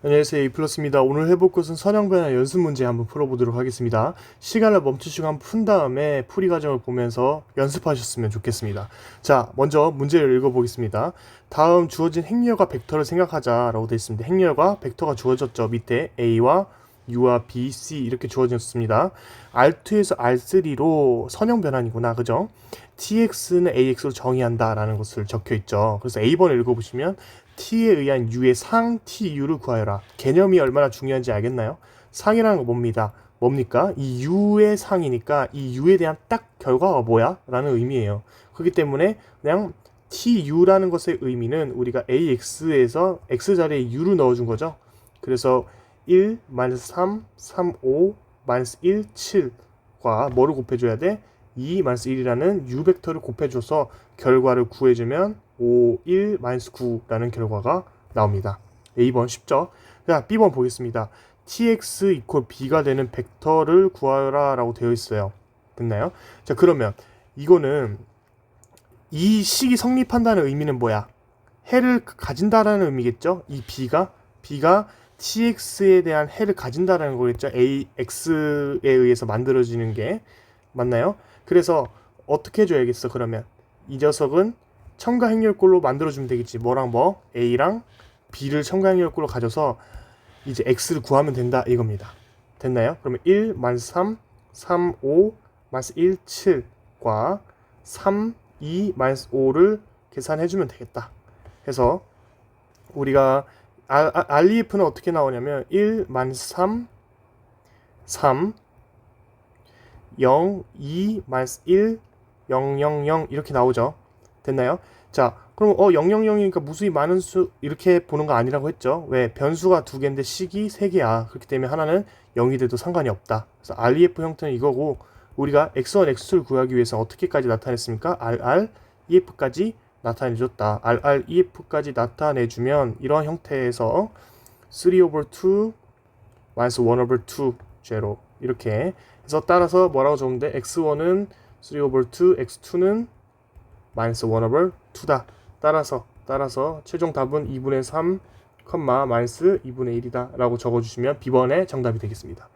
안녕하세요, 이플러스입니다. 오늘 해볼 것은 선형변화 연습 문제 한번 풀어보도록 하겠습니다. 시간을 멈추시고 한번 푼 다음에 풀이 과정을 보면서 연습하셨으면 좋겠습니다. 자, 먼저 문제를 읽어보겠습니다. 다음 주어진 행렬과 벡터를 생각하자 라고 되어 있습니다. 행렬과 벡터가 주어졌죠. 밑에 A와 U와 B, C 이렇게 주어졌습니다. R2에서 R3로 선형변환이구나, 그죠? TX는 AX로 정의한다 라는 것을 적혀있죠. 그래서 A번을 읽어보시면 t에 의한 u의 상 tu를 구하여라. 개념이 얼마나 중요한지 알겠나요? 상이라는 거 뭡니까? 이 u의 상이니까 이 u에 대한 딱 결과가 뭐야? 라는 의미예요. 그렇기 때문에 그냥 tu라는 것의 의미는 우리가 ax에서 x 자리에 u를 넣어준 거죠. 그래서 1, 3, 3, 5, 1, 7과 뭐를 곱해줘야 돼? 2, 1이라는 u 벡터를 곱해줘서 결과를 구해주면 5, 1, 9라는 결과가 나옵니다. A번 쉽죠? 자, B번 보겠습니다. tx 이퀄 b가 되는 벡터를 구하라 라고 되어 있어요. 됐나요? 자, 그러면 이거는 이 식이 성립한다는 의미는 뭐야? 해를 가진다라는 의미겠죠? 이 b가 tx에 대한 해를 가진다라는 거겠죠? x에 의해서 만들어지는 게 맞나요? 그래서 어떻게 해줘야겠어? 그러면 이 녀석은 첨가 행렬꼴로 만들어주면 되겠지. 뭐랑 뭐? A랑 B를 첨가 행렬꼴로 가져서 이제 X를 구하면 된다 이겁니다. 됐나요? 그러면 1, 3, 3, 5, 1, 7과 3, 2, 5를 계산해주면 되겠다. 해서 우리가 REF는 어떻게 나오냐면 1, 3, 3, 0, 2, 1, 0, 0, 0 이렇게 나오죠. 됐나요? 자, 그럼 000이니까 무수히 많은 수 이렇게 보는 거 아니라고 했죠. 왜? 변수가 두 개인데 식이 세 개야. 그렇기 때문에 하나는 0이 돼도 상관이 없다. 그래서 REF 형태는 이거고 우리가 x1, x2를 구하기 위해서 어떻게까지 나타냈습니까? RREF까지 나타내줬다. RREF까지 나타내주면 이런 형태에서 3 over 2 minus 1 over 2 제로 이렇게 해서 따라서 뭐라고 적는데 x1은 3 over 2, x2는 마이너스 1 over 2다. 따라서 최종 답은 2분의 3, 마이너스 2분의 1이다 라고 적어주시면 B번의 정답이 되겠습니다.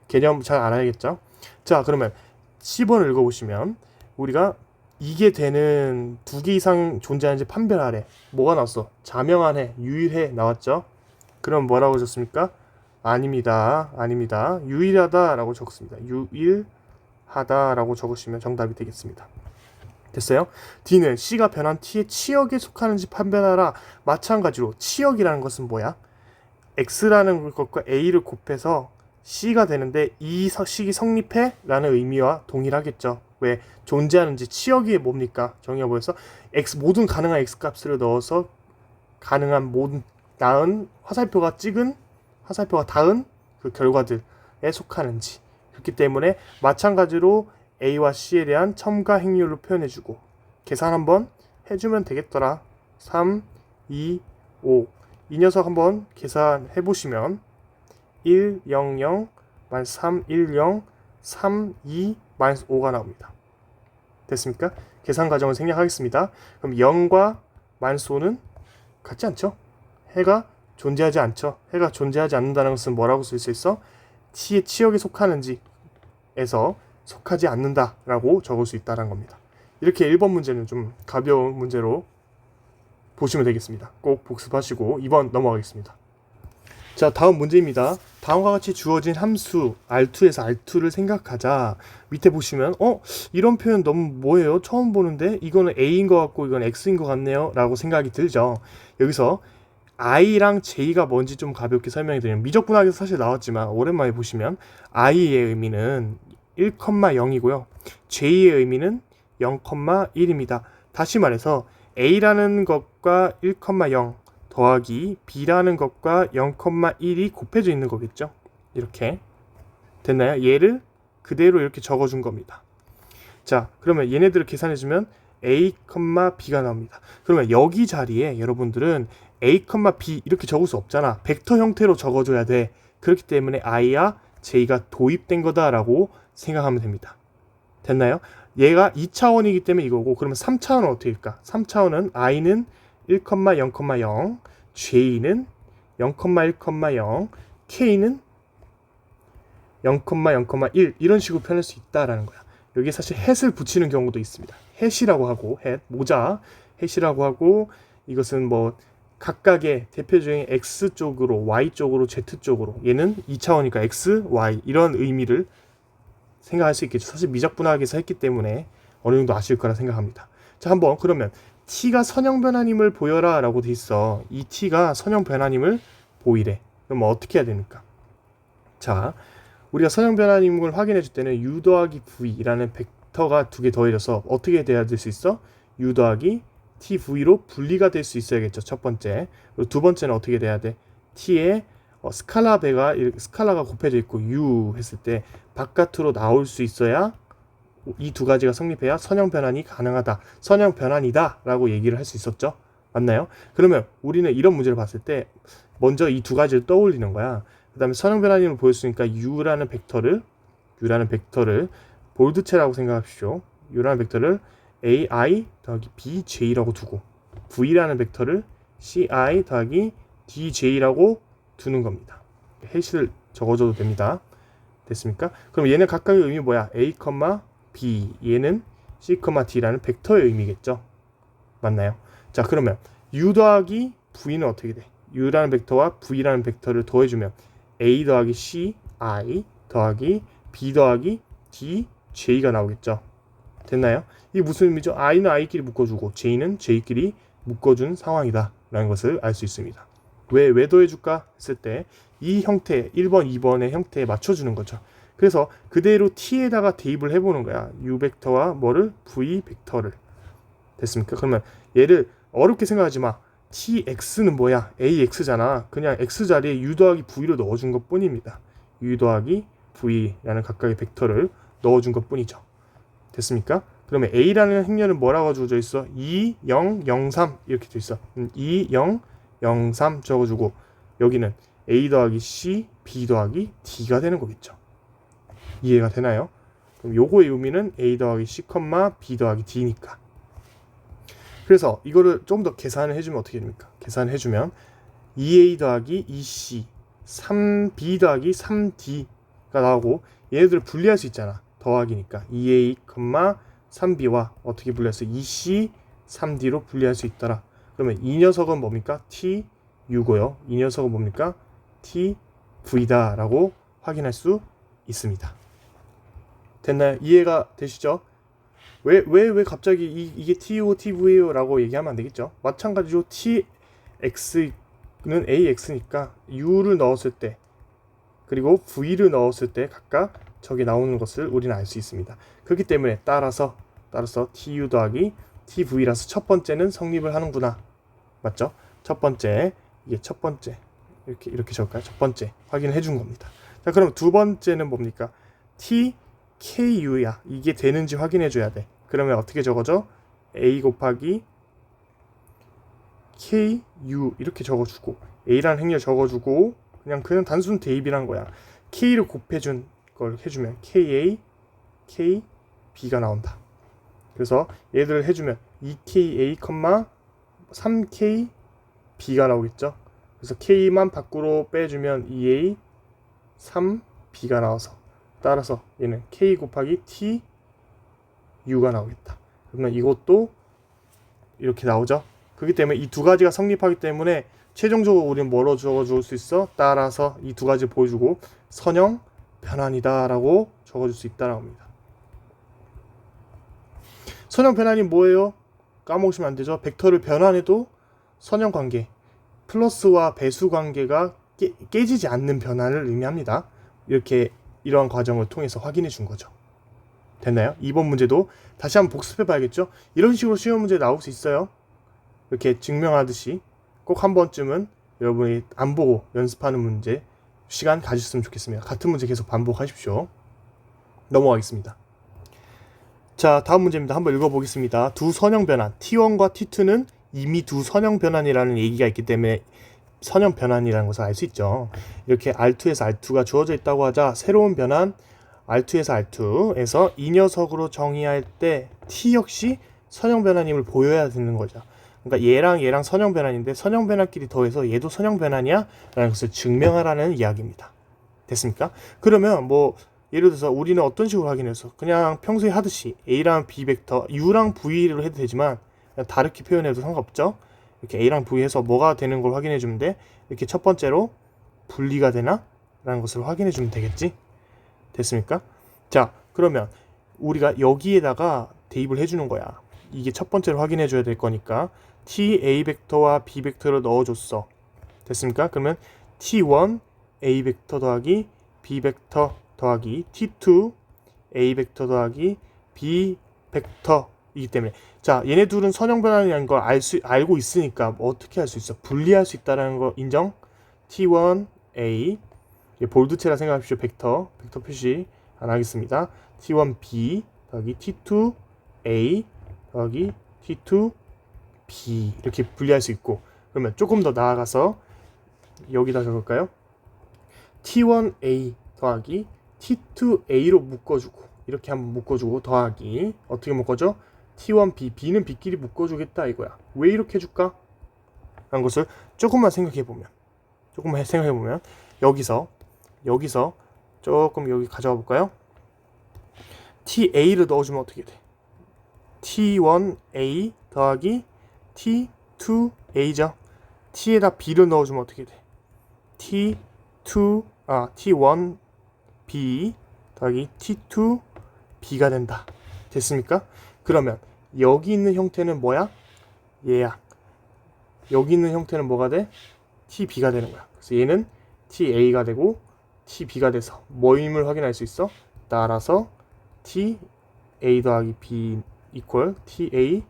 개념 잘 알아야겠죠? 자, 그러면 C번을 읽어보시면 우리가 이게 되는 두 개 이상 존재하는지 판별하래. 뭐가 나왔어? 자명한 해, 유일해 나왔죠? 그럼 뭐라고 적습니까? 아닙니다. 유일하다 라고 적습니다. 유일하다 라고 적으시면 정답이 되겠습니다. 됐어요? D는 C가 변한 T의 치역에 속하는지 판별하라. 마찬가지로 치역이라는 것은 뭐야? X라는 것과 A를 곱해서 C가 되는데 이 식이 성립해? 라는 의미와 동일하겠죠. 왜? 존재하는지 치역이 뭡니까? 정의해보여서 모든 가능한 X값을 넣어서 가능한 모든 화살표가 닿은 그 결과들에 속하는지. 그렇기 때문에 마찬가지로 A와 C에 대한 첨가 행렬로 표현해주고 계산 한번 해주면 되겠더라. 3, 2, 5 이 녀석 한번 계산해보시면 1, 0, 0, 3, 1, 0, 3, 2, 5가 나옵니다. 됐습니까? 계산 과정을 생략하겠습니다. 그럼 0과 -5는 같지 않죠? 해가 존재하지 않죠. 해가 존재하지 않는다는 것은 뭐라고 쓸 수 있어? T의 치역에 속하는지에서 속하지 않는다라고 적을 수 있다는 겁니다. 이렇게 1번 문제는 좀 가벼운 문제로 보시면 되겠습니다. 꼭 복습하시고 2번 넘어가겠습니다. 자, 다음 문제입니다. 다음과 같이 주어진 함수 R2에서 R2를 생각하자. 밑에 보시면 이런 표현 너무 뭐예요? 처음 보는데 이거는 A인 것 같고 이건 X인 것 같네요 라고 생각이 들죠. 여기서 I랑 J가 뭔지 좀 가볍게 설명해 드리면 미적분학에서 사실 나왔지만 오랜만에 보시면 I의 의미는 1,0이고요. J의 의미는 0,1입니다. 다시 말해서 A라는 것과 1,0 더하기 B라는 것과 0,1이 곱해져 있는 거겠죠. 이렇게 됐나요? 얘를 그대로 이렇게 적어준 겁니다. 자, 그러면 얘네들을 계산해주면 A, B가 나옵니다. 그러면 여기 자리에 여러분들은 A, B 이렇게 적을 수 없잖아. 벡터 형태로 적어줘야 돼. 그렇기 때문에 I와 J가 도입된 거다라고 생각하면 됩니다. 됐나요? 얘가 2차원이기 때문에 이거고 그러면 3차원은 어떻게 될까? 3차원은 I는 1,0,0 J는 0,1,0, k는 0,0,1 이런 식으로 표현할 수 있다라는 거야. 여기 사실 햇을 붙이는 경우도 있습니다. 햇이라고 하고 햇 모자 햇이라고 하고 이것은 뭐 각각의 대표적인 x 쪽으로 y 쪽으로 z 쪽으로 얘는 2차원이니까 x, y 이런 의미를 생각할 수 있겠죠. 사실 미적분학에서 했기 때문에 어느 정도 아실 거라 생각합니다. 자, 한번 그러면 t가 선형 변화임을 보여라 라고 돼 있어. 이 t가 선형 변화임을 보이래. 그럼 어떻게 해야 됩니까? 자, 우리가 선형 변화임을 확인해 줄 때는 u 더하기 v라는 벡터가 두 개 더해져서 어떻게 돼야 될 수 있어? u 더하기 tv로 분리가 될 수 있어야겠죠. 첫 번째. 그리고 두 번째는 어떻게 돼야 돼? t의 스칼라 배가 스칼라가 곱해져 있고 u 했을 때 바깥으로 나올 수 있어야 이 두 가지가 성립해야 선형 변환이 가능하다. 선형 변환이다 라고 얘기를 할 수 있었죠. 맞나요? 그러면 우리는 이런 문제를 봤을 때 먼저 이 두 가지를 떠올리는 거야. 그 다음에 선형 변환임을 보였으니까 u라는 벡터를 볼드체라고 생각하십시오. u라는 벡터를 ai 더하기 bj라고 두고 v라는 벡터를 ci 더하기 dj라고 두는 겁니다. 해시를 적어줘도 됩니다. 됐습니까? 그럼 얘는 각각의 의미 뭐야? a, b 얘는 c, d라는 벡터의 의미겠죠. 맞나요? 자, 그러면 u 더하기 v는 어떻게 돼? u라는 벡터와 v라는 벡터를 더해주면 a 더하기 c, i 더하기 b 더하기 d, j가 나오겠죠. 됐나요? 이게 무슨 의미죠? i는 i끼리 묶어주고 j는 j끼리 묶어준 상황이다 라는 것을 알 수 있습니다. 왜 더해줄까 했을 때 이 형태 1번, 2번의 형태에 맞춰주는 거죠. 그래서 그대로 t에다가 대입을 해보는 거야. u 벡터와 뭐를? v 벡터를. 됐습니까? 그러면 얘를 어렵게 생각하지 마. tx는 뭐야? ax잖아. 그냥 x 자리에 u 더하기 v를 넣어준 것 뿐입니다. u 더하기 v라는 각각의 벡터를 넣어준 것 뿐이죠. 됐습니까? 그러면 a라는 행렬은 뭐라고 주어져 있어? 2, 0, 0, 3 이렇게 돼 있어. 2, 0, 0, 3 적어주고 여기는 a 더하기 c, b 더하기 d가 되는 거겠죠. 이해가 되나요? 그럼 요거의 의미는 a 더하기 c, b 더하기 d니까. 그래서 이거를 좀 더 계산을 해주면 어떻게 됩니까? 계산을 해주면 2a 더하기 2c, 3b 더하기 3d가 나오고 얘네들을 분리할 수 있잖아. 더하기니까 2a, 3b와 어떻게 분리해서 2c, 3d로 분리할 수 있더라. 그러면 이 녀석은 뭡니까? tu고요. 이 녀석은 뭡니까? tv다 라고 확인할 수 있습니다. 됐나요? 이해가 되시죠? 왜 갑자기 이게 tu, tv요 라고 얘기하면 안 되겠죠? 마찬가지로 tx는 ax니까 u를 넣었을 때 그리고 v를 넣었을 때 각각 저게 나오는 것을 우리는 알 수 있습니다. 그렇기 때문에 따라서 tu 더하기 tv라서 첫 번째는 성립을 하는구나. 맞죠? 첫 번째 이렇게 적을까요? 첫 번째 확인을 해준 겁니다. 자, 그럼 두 번째는 뭡니까? tku야. 이게 되는지 확인해 줘야 돼. 그러면 어떻게 적어져? a 곱하기 ku 이렇게 적어주고 a라는 행렬 적어주고 그냥 단순 대입이란 거야. k를 곱해준 걸 해주면 ka, kb가 나온다. 그래서 얘들을 해주면 2ka, 3kb가 나오겠죠. 그래서 k만 밖으로 빼주면 2a, 3b가 나와서 따라서 얘는 k 곱하기 tu가 나오겠다. 그러면 이것도 이렇게 나오죠. 그렇기 때문에 이 두 가지가 성립하기 때문에 최종적으로 우리는 뭐로 적어줄 수 있어? 따라서 이 두 가지를 보여주고 선형 변환이다 라고 적어줄 수 있다라고 합니다. 선형 변환이 뭐예요? 까먹으시면 안 되죠. 벡터를 변환해도 선형 관계 플러스와 배수 관계가 깨지지 않는 변환을 의미합니다. 이러한 과정을 통해서 확인해 준 거죠. 됐나요? 이번 문제도 다시 한번 복습해 봐야겠죠. 이런 식으로 시험 문제 나올 수 있어요. 이렇게 증명하듯이 꼭 한 번쯤은 여러분이 안 보고 연습하는 문제 시간 가졌으면 좋겠습니다. 같은 문제 계속 반복하십시오. 넘어가겠습니다. 자, 다음 문제입니다. 한번 읽어보겠습니다. 두 선형 변환 T1과 T2는 이미 두 선형 변환이라는 얘기가 있기 때문에 선형 변환이라는 것을 알 수 있죠. 이렇게 R2에서 R2가 주어져 있다고 하자 새로운 변환 R2에서 R2에서 이 녀석으로 정의할 때 T 역시 선형 변환임을 보여야 되는 거죠. 그러니까 얘랑 선형 변환인데 선형 변환끼리 더해서 얘도 선형 변환이야 라는 것을 증명하라는 이야기입니다. 됐습니까? 그러면 뭐 예를 들어서 우리는 어떤 식으로 확인해서 그냥 평소에 하듯이 A랑 B 벡터 U랑 V로 해도 되지만 다르게 표현해도 상관없죠. 이렇게 A랑 V 해서 뭐가 되는 걸 확인해 주면 돼. 이렇게 첫 번째로 분리가 되나? 라는 것을 확인해 주면 되겠지. 됐습니까? 자, 그러면 우리가 여기에다가 대입을 해주는 거야. 이게 첫 번째로 확인해 줘야 될 거니까 T A 벡터와 B 벡터를 넣어줬어. 됐습니까? 그러면 T1 A 벡터 더하기 B 벡터 더하기 T2 A 벡터 더하기 B 벡터이기 때문에 자, 얘네 둘은 선형 변환이라는 걸 알고 있으니까 어떻게 할 수 있어? 분리할 수 있다는 거 인정? T1 A 볼드체라 생각하십시오. 벡터 표시 안 하겠습니다. T1 B 더하기 T2 A 더하기 T2 B 이렇게 분리할 수 있고 그러면 조금 더 나아가서 여기다 적을까요? T1 A 더하기 T2 A로 묶어주고 이렇게 한번 묶어주고 더하기 어떻게 묶어줘? T1 B B는 B끼리 묶어주겠다 이거야. 왜 이렇게 해줄까? 라는 것을 조금만 생각해보면 여기서 조금 여기 가져와 볼까요? TA를 넣어주면 어떻게 돼? T1A 더하기 T2A죠. T에다 B를 넣어주면 어떻게 돼? T1B 더하기 T2B가 된다. 됐습니까? 그러면 여기 있는 형태는 뭐야? 얘야. 여기 있는 형태는 뭐가 돼? TB가 되는 거야. 그래서 얘는 TA가 되고 TB가 돼서 뭐임을 확인할 수 있어? 따라서 TA 더하기 B 이퀄 TA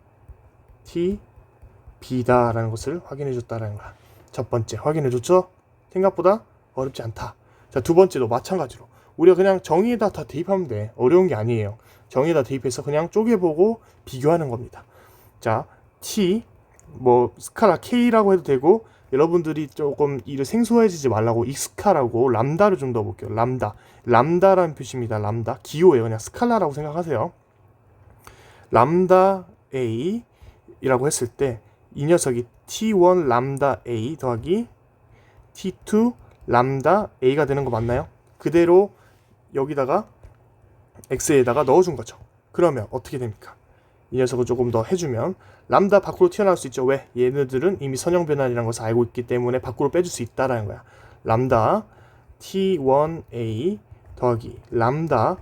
TB다 라는 것을 확인해 줬다라는 거야. 첫 번째 확인해 줬죠? 생각보다 어렵지 않다. 자, 두 번째도 마찬가지로 우리가 그냥 정의에다 다 대입하면 돼. 어려운 게 아니에요. 정의에다 대입해서 그냥 쪼개보고 비교하는 겁니다. 자, T 뭐 스카라 K라고 해도 되고 여러분들이 조금 이를 생소해지지 말라고 익스카라고 람다를 좀 넣어볼게요. 람다라는 표시입니다. 람다 기호예요. 그냥 스칼라라고 생각하세요. 람다 A 이라고 했을 때 이 녀석이 T1 람다 A 더하기 T2 람다 A가 되는 거 맞나요? 그대로 여기다가 X에다가 넣어준 거죠. 그러면 어떻게 됩니까? 이 녀석을 조금 더 해주면 람다 밖으로 튀어나올 수 있죠. 왜? 얘네들은 이미 선형 변환이라는 것을 알고 있기 때문에 밖으로 빼줄 수 있다라는 거야. 람다 T1A 더하기 람다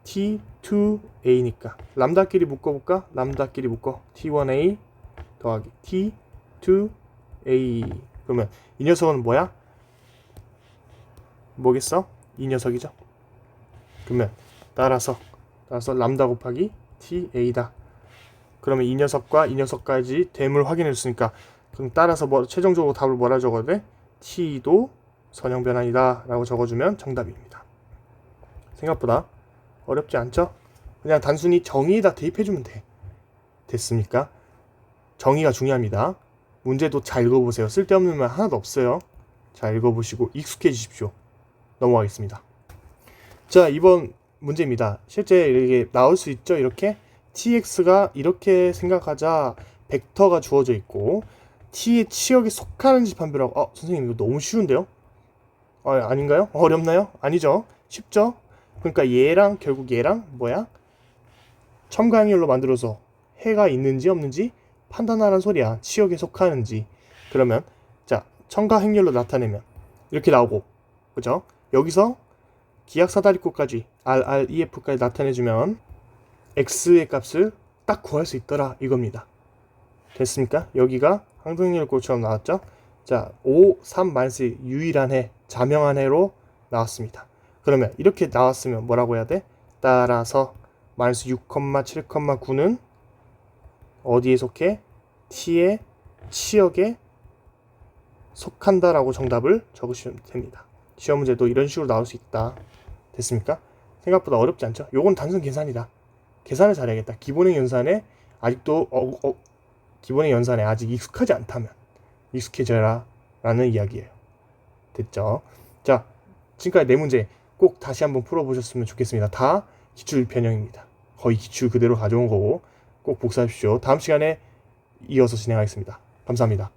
T2A니까 람다끼리 묶어볼까? 람다끼리 묶어 T1A 더하기 T2A 그러면 이 녀석은 뭐야? 뭐겠어? 이 녀석이죠. 그러면 따라서 람다 곱하기 TA다. 그러면 이 녀석과 이 녀석까지 됨을 확인했으니까 그럼 따라서 최종적으로 답을 뭐라 적어야 돼? T도 선형 변환이다 라고 적어주면 정답입니다. 생각보다 어렵지 않죠? 그냥 단순히 정의에다 대입해주면 돼. 됐습니까? 정의가 중요합니다. 문제도 잘 읽어보세요. 쓸데없는 말 하나도 없어요. 잘 읽어보시고 익숙해지십시오. 넘어가겠습니다. 자, 이번 문제입니다. 실제 이렇게 나올 수 있죠. 이렇게 tx가 이렇게 생각하자 벡터가 주어져 있고 t의 치역에 속하는 집합이라고. 선생님 이거 너무 쉬운데요? 아닌가요? 어렵나요? 아니죠. 쉽죠? 그러니까 얘랑 결국 얘랑 뭐야? 첨가행렬로 만들어서 해가 있는지 없는지 판단하라는 소리야. 치역에 속하는지. 그러면 자, 첨가행렬로 나타내면 이렇게 나오고 그죠? 여기서 기하사다리꼴까지 RREF까지 나타내주면 x의 값을 딱 구할 수 있더라 이겁니다. 됐습니까? 여기가 항등렬꼴처럼 나왔죠? 자, 5, 3, 만스 유일한 해, 자명한 해로 나왔습니다. 그러면 이렇게 나왔으면 뭐라고 해야 돼? 따라서 마이너스 6,7,9는 어디에 속해? t의 치역에 속한다라고 정답을 적으시면 됩니다. 시험 문제도 이런 식으로 나올 수 있다. 됐습니까? 생각보다 어렵지 않죠? 요건 단순 계산이다. 계산을 잘해야겠다. 기본행 연산에 아직도 기본행 연산에 아직 익숙하지 않다면 익숙해져라 라는 이야기예요. 됐죠? 자, 지금까지 네 문제 꼭 다시 한번 풀어보셨으면 좋겠습니다. 다 기출 변형입니다. 거의 기출 그대로 가져온 거고 꼭 복사하십시오. 다음 시간에 이어서 진행하겠습니다. 감사합니다.